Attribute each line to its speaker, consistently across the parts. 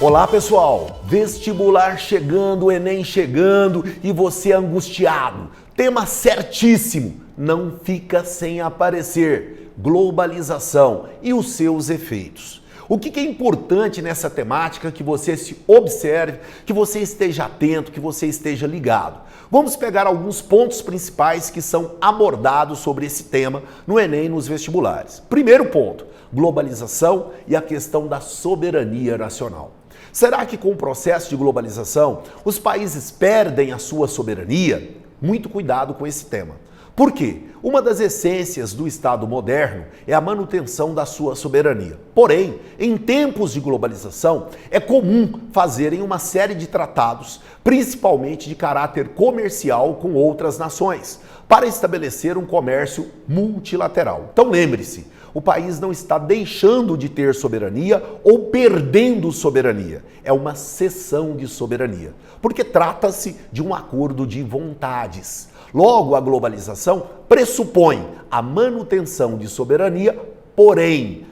Speaker 1: Olá pessoal, vestibular chegando, Enem chegando e você angustiado. Tema certíssimo, não fica sem aparecer, globalização e os seus efeitos. O que é importante nessa temática que você se observe, que você esteja atento, que você esteja ligado. Vamos pegar alguns pontos principais que são abordados sobre esse tema no Enem e nos vestibulares. Primeiro ponto, globalização e a questão da soberania nacional. Será que com o processo de globalização os países perdem a sua soberania? Muito cuidado com esse tema. Por quê? Uma das essências do Estado moderno é a manutenção da sua soberania. Porém, em tempos de globalização, é comum fazerem uma série de tratados, principalmente de caráter comercial com outras nações, para estabelecer um comércio multilateral. Então lembre-se, o país não está deixando de ter soberania ou perdendo soberania. É uma cessão de soberania, porque trata-se de um acordo de vontades. Logo, a globalização pressupõe a manutenção de soberania, porém,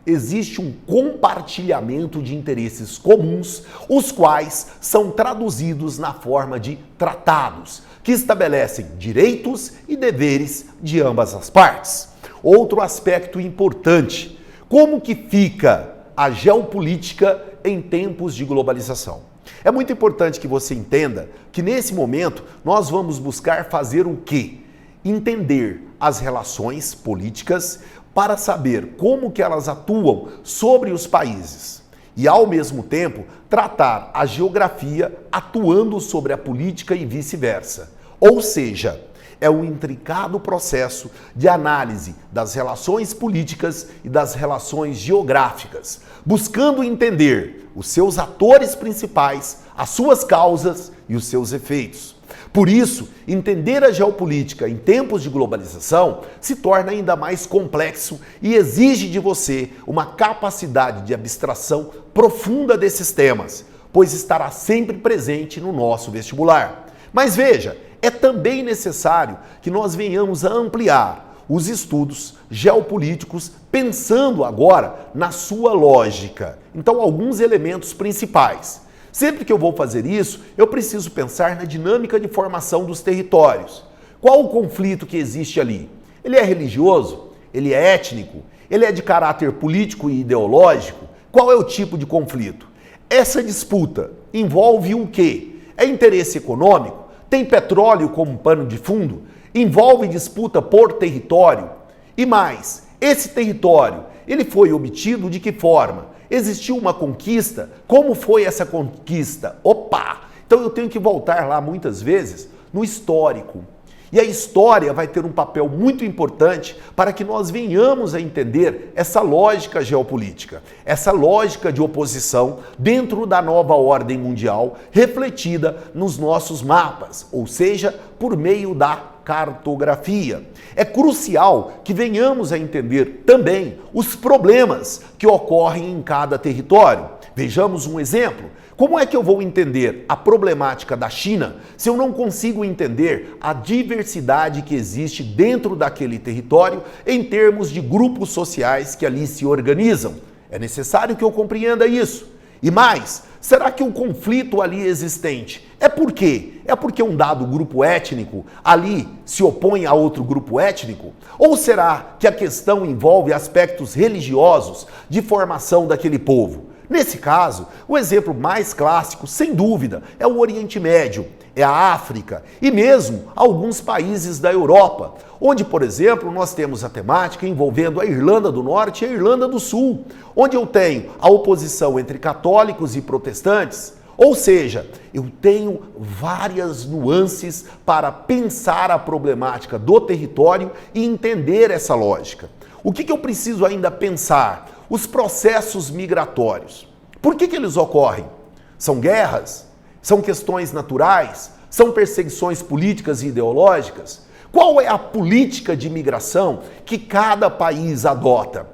Speaker 1: existe um compartilhamento de interesses comuns, os quais são traduzidos na forma de tratados, que estabelecem direitos e deveres de ambas as partes. Outro aspecto importante, como que fica a geopolítica em tempos de globalização? É muito importante que você entenda que nesse momento nós vamos buscar fazer o quê? Entender as relações políticas para saber como que elas atuam sobre os países e, ao mesmo tempo, tratar a geografia atuando sobre a política e vice-versa. Ou seja, é um intricado processo de análise das relações políticas e das relações geográficas, buscando entender os seus atores principais, as suas causas e os seus efeitos. Por isso, entender a geopolítica em tempos de globalização se torna ainda mais complexo e exige de você uma capacidade de abstração profunda desses temas, pois estará sempre presente no nosso vestibular. Mas veja, é também necessário que nós venhamos a ampliar os estudos geopolíticos pensando agora na sua lógica. Então, alguns elementos principais. Sempre que eu vou fazer isso, eu preciso pensar na dinâmica de formação dos territórios. Qual o conflito que existe ali? Ele é religioso? Ele é étnico? Ele é de caráter político e ideológico? Qual é o tipo de conflito? Essa disputa envolve o quê? É interesse econômico? Tem petróleo como pano de fundo? Envolve disputa por território? E mais, esse território, ele foi obtido de que forma? Existiu uma conquista? Como foi essa conquista? Opa! Então eu tenho que voltar lá muitas vezes no histórico. E a história vai ter um papel muito importante para que nós venhamos a entender essa lógica geopolítica, essa lógica de oposição dentro da nova ordem mundial refletida nos nossos mapas, ou seja, por meio da cartografia. É crucial que venhamos a entender também os problemas que ocorrem em cada território. Vejamos um exemplo. Como é que eu vou entender a problemática da China se eu não consigo entender a diversidade que existe dentro daquele território em termos de grupos sociais que ali se organizam? É necessário que eu compreenda isso. E mais, será que o conflito ali existente é por quê? É porque um dado grupo étnico ali se opõe a outro grupo étnico? Ou será que a questão envolve aspectos religiosos de formação daquele povo? Nesse caso, o exemplo mais clássico, sem dúvida, é o Oriente Médio, é a África e mesmo alguns países da Europa, onde, por exemplo, nós temos a temática envolvendo a Irlanda do Norte e a Irlanda do Sul, onde eu tenho a oposição entre católicos e protestantes. Ou seja, eu tenho várias nuances para pensar a problemática do território e entender essa lógica. O que eu preciso ainda pensar? Os processos migratórios. Por que eles ocorrem? São guerras? São questões naturais? São perseguições políticas e ideológicas? Qual é a política de imigração que cada país adota?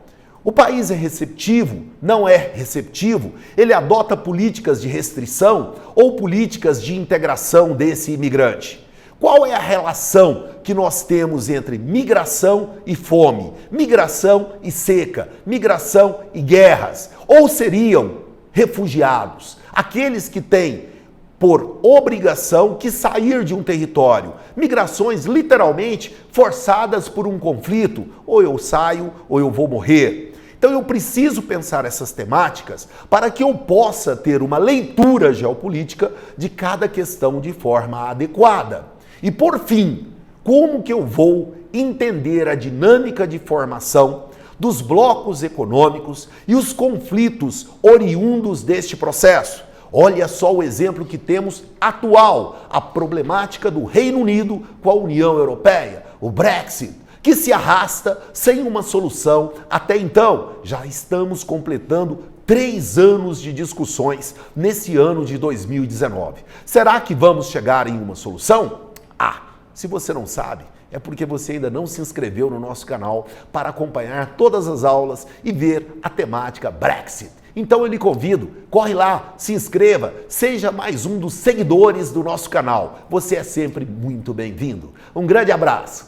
Speaker 1: O país é receptivo? Não é receptivo? Ele adota políticas de restrição ou políticas de integração desse imigrante? Qual é a relação que nós temos entre migração e fome, migração e seca, migração e guerras? Ou seriam refugiados, aqueles que têm por obrigação que sair de um território. Migrações literalmente forçadas por um conflito. Ou eu saio ou eu vou morrer. Então eu preciso pensar essas temáticas para que eu possa ter uma leitura geopolítica de cada questão de forma adequada. E por fim, como que eu vou entender a dinâmica de formação dos blocos econômicos e os conflitos oriundos deste processo? Olha só o exemplo que temos atual, a problemática do Reino Unido com a União Europeia, o Brexit, que se arrasta sem uma solução até então. Já estamos completando 3 anos de discussões nesse ano de 2019. Será que vamos chegar em uma solução? Se você não sabe, é porque você ainda não se inscreveu no nosso canal para acompanhar todas as aulas e ver a temática Brexit. Então eu lhe convido, corre lá, se inscreva, seja mais um dos seguidores do nosso canal. Você é sempre muito bem-vindo. Um grande abraço.